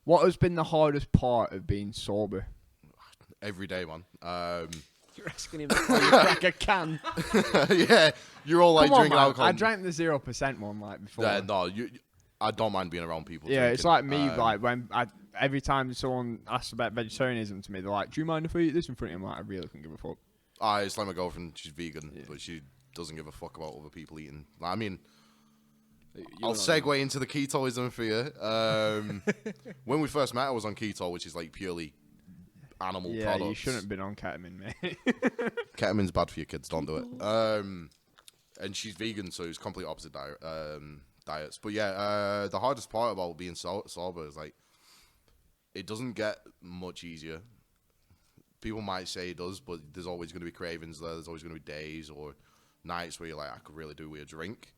What has been the hardest part of being sober? Every day, man. You're asking him before you crack a can. Yeah, you're all like Come on, drinking man. alcohol. I drank the 0% one like before. Yeah, no, I don't mind being around people. Yeah, drinking. it's like me. Like when every time someone asks about vegetarianism to me, they're like, "Do you mind if I eat this in front of you?" I'm like, I really couldn't give a fuck. It's like my girlfriend. She's vegan, but she doesn't give a fuck about other people eating. I mean, I'll segue into the ketoism for you. When we first met, I was on keto, which is like purely animal products. Yeah, you shouldn't have been on ketamine, mate. Ketamine's bad for your kids. Don't do it. And she's vegan, so it's complete opposite diets. But yeah, the hardest part about being sober is like it doesn't get much easier. People might say it does, but there's always going to be cravings there. There's always going to be days or nights where you're like, I could really do with a drink.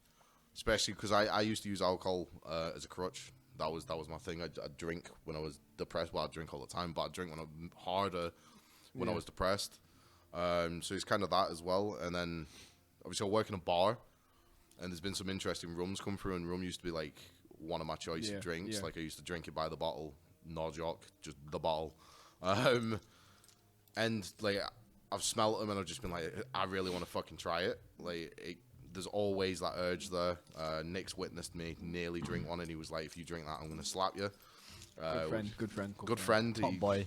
Especially because I used to use alcohol as a crutch. That was my thing. I'd drink when I was depressed. Well, I'd drink all the time, but I'd drink when I'm harder when I was depressed. So it's kind of that as well. And then obviously I work in a bar, and there's been some interesting rums come through, and rum used to be like one of my choice of drinks. Like I used to drink it by the bottle, no joke, just the bottle. And like I've smelt them, and I've just been like, I really want to fucking try it. Like there's always that urge there. Nick's witnessed me nearly drink one, and he was like, if you drink that, I'm going to slap you. Good friend. Top boy.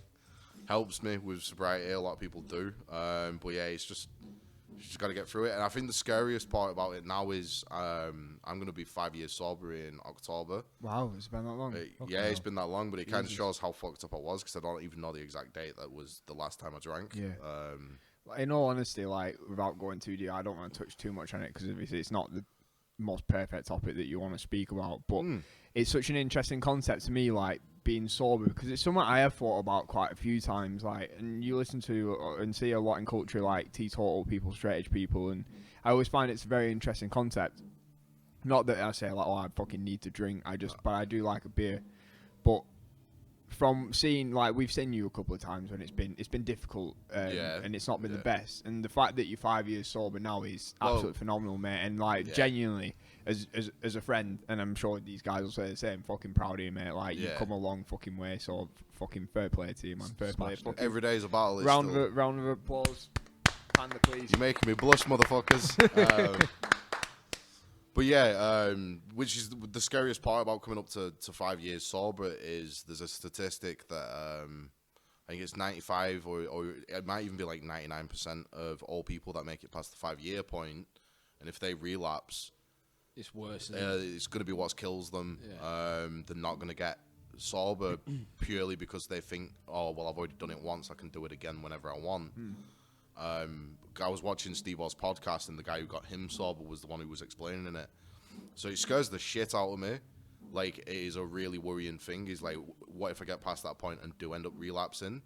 Helps me with sobriety. A lot of people do. But yeah, it's just, you just got to get through it. And I think the scariest part about it now is I'm going to be 5 years sober in October. Wow, it's been that long. Yeah, it's been that long, but it kind of shows how fucked up I was, because I don't even know the exact date that was the last time I drank. Yeah. In all honesty, like, without going too deep, I don't want to touch too much on it, because obviously it's not the most perfect topic that you want to speak about, but it's such an interesting concept to me, like, being sober, because it's something I have thought about quite a few times, like, and you listen to and see a lot in culture, like, teetotal people, straight edge people, and I always find it's a very interesting concept. Not that I say, like, oh, I fucking need to drink, but I do like a beer, but from seeing, like, we've seen you a couple of times when it's been difficult, and it's not been the best, and the fact that you're 5 years sober now is absolutely phenomenal, mate, and like genuinely as a friend, and I'm sure these guys will say the same, fucking proud of you, mate. Like, you've come a long fucking way, so fucking fair play to you, man. Fair play. Every day's a battle. Round of applause. Panda, please. You're making me blush, motherfuckers. But yeah, which is the scariest part about coming up to 5 years sober is there's a statistic that I think it's 95 or it might even be like 99% of all people that make it past the 5 year point, and if they relapse, it's worse. It's going to be what kills them. Yeah. They're not going to get sober purely because they think, oh, well, I've already done it once, I can do it again whenever I want. I was watching Steve O's podcast, and the guy who got him sober was the one who was explaining it. So it scares the shit out of me. Like, it is a really worrying thing. Is like, what if I get past that point and do end up relapsing?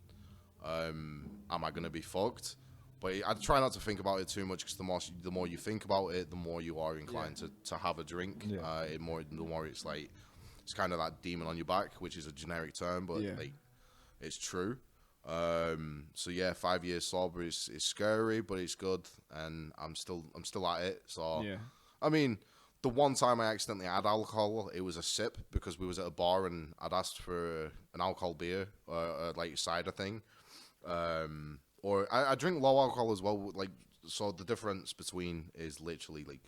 Am I going to be fucked? But I try not to think about it too much, because the more you think about it, the more you are inclined to have a drink. Yeah. The more it's like, it's kind of that demon on your back, which is a generic term, but like, it's true. So yeah, 5 years sober is scary, but it's good, and I'm still at it. So I mean, the one time I accidentally had alcohol, it was a sip, because we was at a bar and I'd asked for an alcohol beer, like a cider thing. Or I drink low alcohol as well. Like, so the difference between is literally like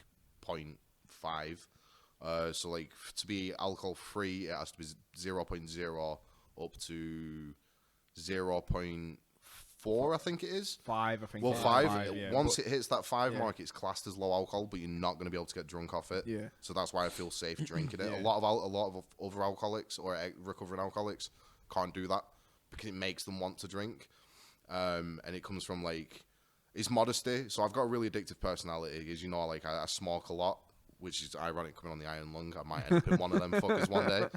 0.5. So like, to be alcohol free, it has to be 0.0 up to 0.4, I think it is. 5, I think. Well, 5. Once it hits that 5 mark, it's classed as low alcohol, but you're not going to be able to get drunk off it. Yeah. So that's why I feel safe drinking it. A lot of other alcoholics or recovering alcoholics can't do that, because it makes them want to drink. And it comes from, like, it's modesty. So I've got a really addictive personality, as you know. Like, I smoke a lot, which is ironic coming on the iron lung. I might end up in one of them fuckers one day.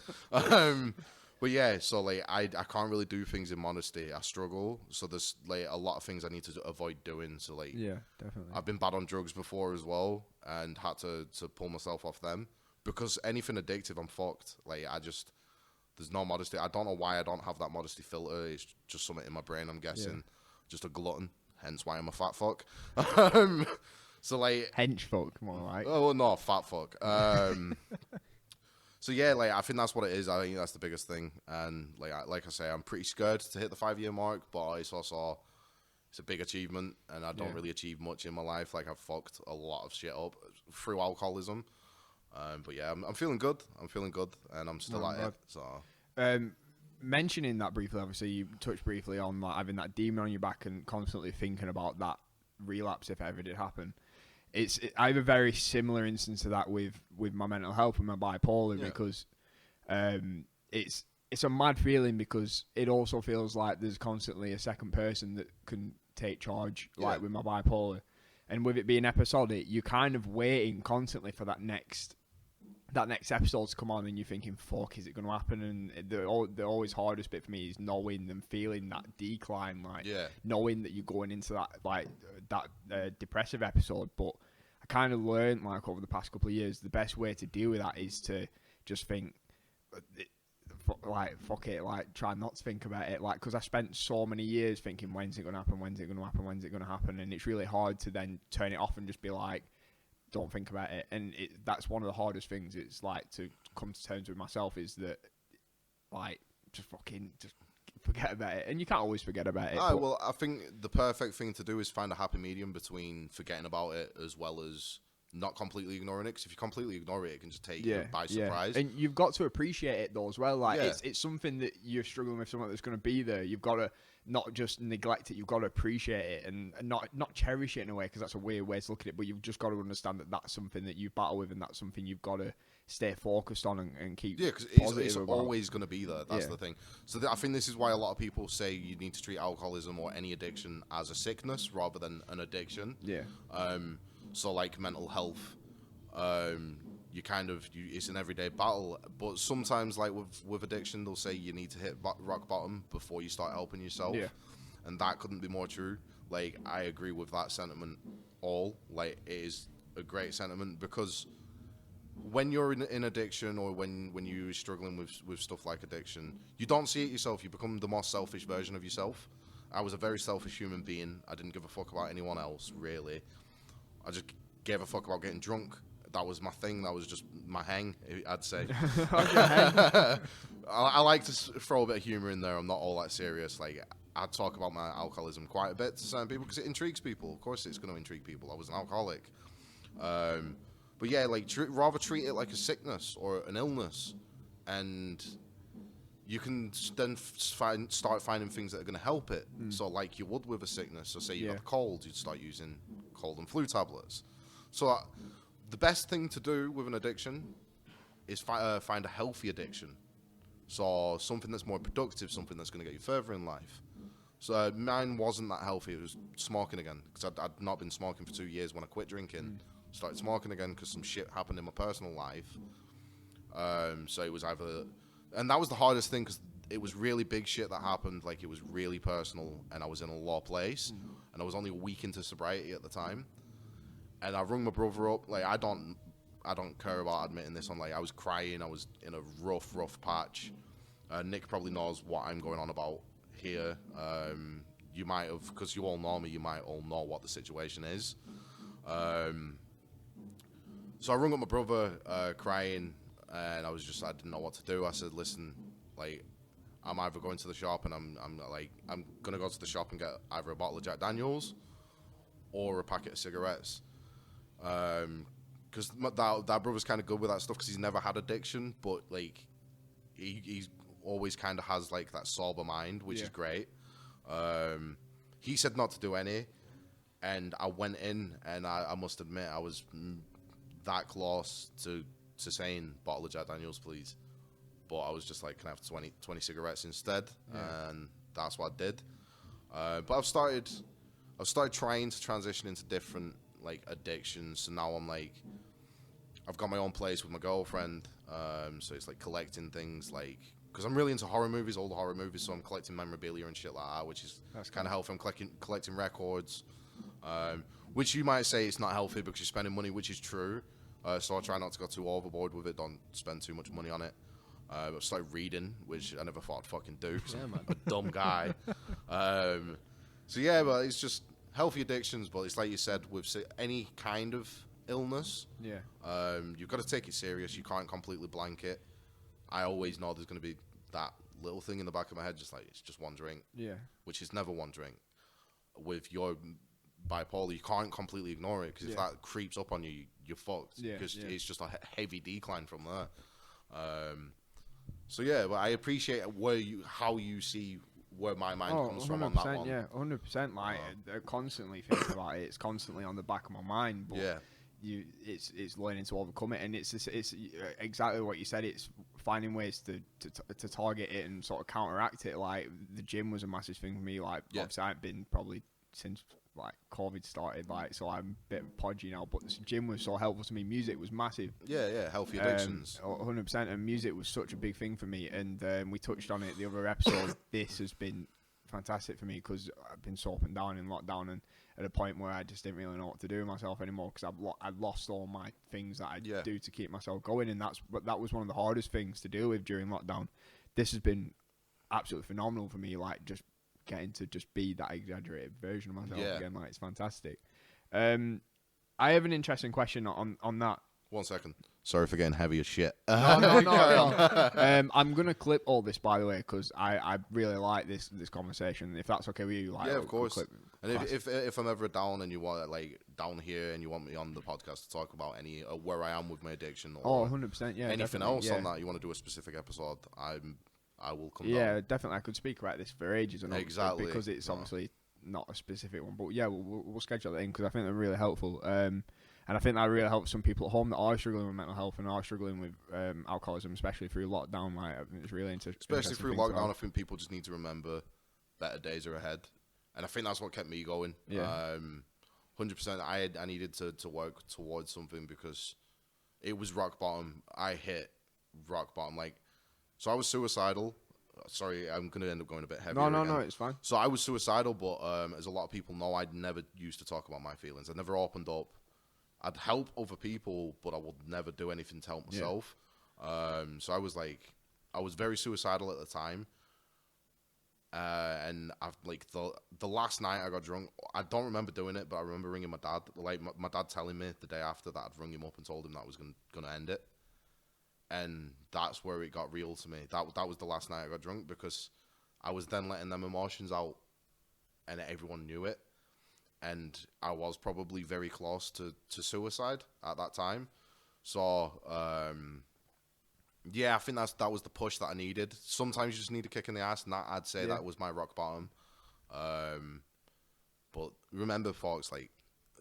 But yeah, so like, I can't really do things in modesty. I struggle. So there's like a lot of things I need to avoid doing. So like, yeah, definitely. I've been bad on drugs before as well, and had to pull myself off them, because anything addictive, I'm fucked. Like, there's no modesty. I don't know why I don't have that modesty filter. It's just something in my brain, I'm guessing. Yeah. Just a glutton. Hence why I'm a fat fuck. So like, hench fuck, more like. Oh no, fat fuck. So yeah, like I think that's what it is. I think that's the biggest thing, and like I say, I'm pretty scared to hit the 5-year mark, but it's also it's a big achievement, and I don't really achieve much in my life. Like I've fucked a lot of shit up through alcoholism, but yeah, I'm feeling good. I'm feeling good, and I'm still at it. So mentioning that briefly, obviously you touched briefly on like having that demon on your back and constantly thinking about that relapse if ever did happen. I have a very similar instance to that with my mental health and my bipolar because it's a mad feeling because it also feels like there's constantly a second person that can take charge, like with my bipolar, and with it being episodic, you're kind of waiting constantly for that next episode to come on, and you're thinking, "Fuck, is it going to happen?" And the always hardest bit for me is knowing and feeling that decline, knowing that you're going into that depressive episode. But I kind of learned, like over the past couple of years, the best way to deal with that is to just think, fuck it, like try not to think about it, like because I spent so many years thinking, when's it going to happen? When's it going to happen? When's it going to happen? And it's really hard to then turn it off and just be like, don't think about it. And that's one of the hardest things. It's like to come to terms with myself is that like just forget about it. And you can't always forget about it. Well, I think the perfect thing to do is find a happy medium between forgetting about it as well as not completely ignoring it. Because if you completely ignore it, it can just take you by surprise. And you've got to appreciate it though as well. Like it's something that you're struggling with, something that's going to be there. You've got to not just neglect it, you've got to appreciate it and not cherish it in a way, because that's a weird way to look at it, but you've just got to understand that that's something that you battle with and that's something you've got to stay focused on and keep because it's always going to be there. That's the thing. So I think this is why a lot of people say you need to treat alcoholism or any addiction as a sickness rather than an addiction. So like mental health, it's an everyday battle, but sometimes like with addiction they'll say you need to hit rock bottom before you start helping yourself, and that couldn't be more true. Like I agree with that sentiment like it is a great sentiment, because when you're in addiction or when you're struggling with stuff like addiction, you don't see it yourself, you become the more selfish version of yourself. I was a very selfish human being. I didn't give a fuck about anyone else really. I just gave a fuck about getting drunk. That was my thing. That was just my hang, I'd say. I like to throw a bit of humor in there. I'm not all that serious. Like, I talk about my alcoholism quite a bit to certain people because it intrigues people. Of course, it's going to intrigue people. I was an alcoholic. But yeah, like, rather treat it like a sickness or an illness. And you can then start finding things that are going to help it. So like you would with a sickness. So say you got a cold, you'd start using cold and flu tablets. So the best thing to do with an addiction is find a healthy addiction. So something that's more productive, something that's going to get you further in life. So mine wasn't that healthy. It was smoking again, because I'd not been smoking for 2 years. When I quit drinking, started smoking again because some shit happened in my personal life. So it was either... And that was the hardest thing, because it was really big shit that happened. Like, it was really personal, and I was in a low place, and I was only a week into sobriety at the time. And I rung my brother up. Like, I don't care about admitting this. I'm like, I was crying. I was in a rough patch. Nick probably knows what I'm going on about here. You might have, because you all know me, you might all know what the situation is. So I rung up my brother, crying, and I didn't know what to do. I said, listen, like, I'm either going to the shop and I'm going to go to the shop and get either a bottle of Jack Daniels or a packet of cigarettes. Because that brother's kind of good with that stuff, because he's never had addiction, but like he's always kind of has like that sober mind, which is great. He said not to do any, and I went in, and I must admit I was that close to saying bottle of Jack Daniels, please, but I was just like, can I have 20 cigarettes instead? And that's what I did. But I've started trying to transition into different like addictions. So now I'm like, I've got my own place with my girlfriend. So it's like collecting things, like, because I'm really into horror movies, old horror movies. So I'm collecting memorabilia and shit like that, which is kind of healthy. I'm collecting records, which you might say it's not healthy because you're spending money, which is true. So I try not to go too overboard with it. Don't spend too much money on it. I started reading, which I never thought I'd fucking do, because I'm a dumb guy. So yeah, but it's just healthy addictions, but it's like you said, with any kind of illness, you've got to take it serious. You can't completely blank it. I always know there's going to be that little thing in the back of my head, just like, it's just one drink. Yeah. Which is never one drink. With your bipolar, you can't completely ignore it, because if that creeps up on you, you're fucked. Because it's just a heavy decline from there. So yeah, but I appreciate how you see where my mind comes from on that one. Yeah, 100%. Like, I constantly thinking about it. It's constantly on the back of my mind. But it's learning to overcome it, and it's exactly what you said. It's finding ways to target it and sort of counteract it. Like, the gym was a massive thing for me. Like, obviously I've been probably since like COVID started, like, so I'm a bit podgy now, but the gym was so helpful to me. Music was massive. Healthy addictions. 100%, and music was such a big thing for me, and we touched on it the other episode. This has been fantastic for me, because I've been so up and down in lockdown, and at a point where I just didn't really know what to do with myself anymore, because I'd lost all my things that I do to keep myself going, and that was one of the hardest things to deal with during lockdown. This has been absolutely phenomenal for me, like, just getting to just be that exaggerated version of myself again. Like, it's fantastic. I have an interesting question on that. 1 second. Sorry for getting heavy as shit. No. I'm gonna clip all this, by the way, because I really like this conversation. If that's okay with you, like, of course. And if I'm ever down and you want, like, down here and you want me on the podcast to talk about any where I am with my addiction, or 100%, yeah, anything else on that, you want to do a specific episode, I will come down. Yeah, definitely. I could speak about this for ages, and exactly, because it's obviously not a specific one. But yeah, we'll schedule it in, because I think they're really helpful. And I think that really helps some people at home that are struggling with mental health and are struggling with alcoholism, especially through lockdown. Like, it's really especially through lockdown. I think people just need to remember better days are ahead, and I think that's what kept me going. 100%. I needed to work towards something, because it was rock bottom. I hit rock bottom. Like, so I was suicidal. Sorry, I'm going to end up going a bit heavier. No, it's fine. So I was suicidal, but as a lot of people know, I'd never used to talk about my feelings. I never opened up. I'd help other people, but I would never do anything to help myself. So I was very suicidal at the time. And the last night I got drunk, I don't remember doing it, but I remember ringing my dad. Like, my dad telling me the day after that I'd rung him up and told him that I was going to end it. And that's where it got real to me. That was the last night I got drunk, because I was then letting them emotions out, and everyone knew it. And I was probably very close to suicide at that time. So, I think that was the push that I needed. Sometimes you just need a kick in the ass, and I'd say that was my rock bottom. But remember, folks, like,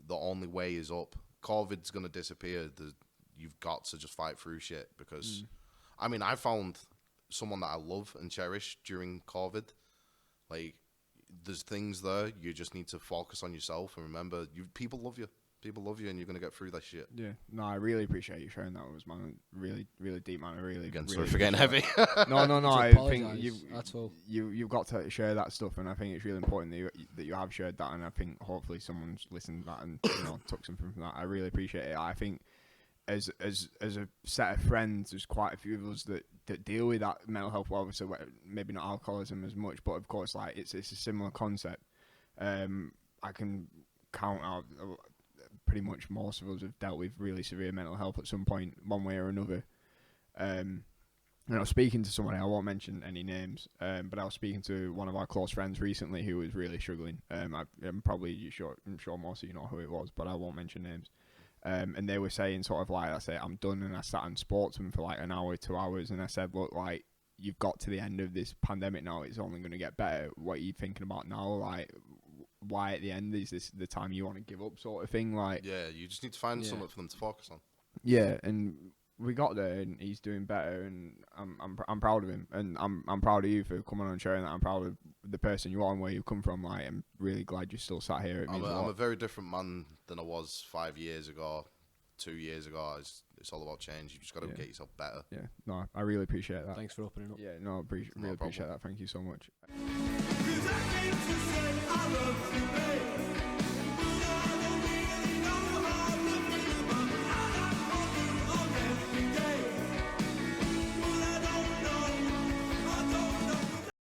the only way is up. COVID's going to disappear. You've got to just fight through shit, because, I mean, I found someone that I love and cherish during COVID. Like, there's things there. You just need to focus on yourself and remember, people love you. People love you, and you're going to get through that shit. Yeah. No, I really appreciate you sharing that with us, man. Really, really deep, man. Sorry for getting heavy. No. I think you've got to share that stuff, and I think it's really important that you have shared that, and I think hopefully someone's listened to that and took something from that. I really appreciate it. I think as a set of friends, there's quite a few of us that deal with that mental health. Well, obviously, maybe not alcoholism as much, but of course, like, it's a similar concept. I can count out pretty much most of us have dealt with really severe mental health at some point, one way or another. And I was speaking to someone, I won't mention any names, but I was speaking to one of our close friends recently who was really struggling. I'm sure most of you know who it was, but I won't mention names. And they were saying sort of like, I say, I'm done, and I sat and spoke to them for like an hour, 2 hours, and I said, look, like, you've got to the end of this pandemic now, it's only going to get better. What are you thinking about now? Like, why at the end is this the time you want to give up, sort of thing? Like, yeah, you just need to find something for them to focus on. Yeah, and we got there, and he's doing better, and I'm proud of him, and I'm proud of you for coming on and sharing that. I'm proud of the person you are and where you come from. Like, I'm really glad you're still sat here. I'm a very different man than I was 5 years ago, 2 years ago. It's all about change. You just got to get yourself better. Yeah, no, I really appreciate that. Thanks for opening up. Yeah, no, really appreciate that. Thank you so much.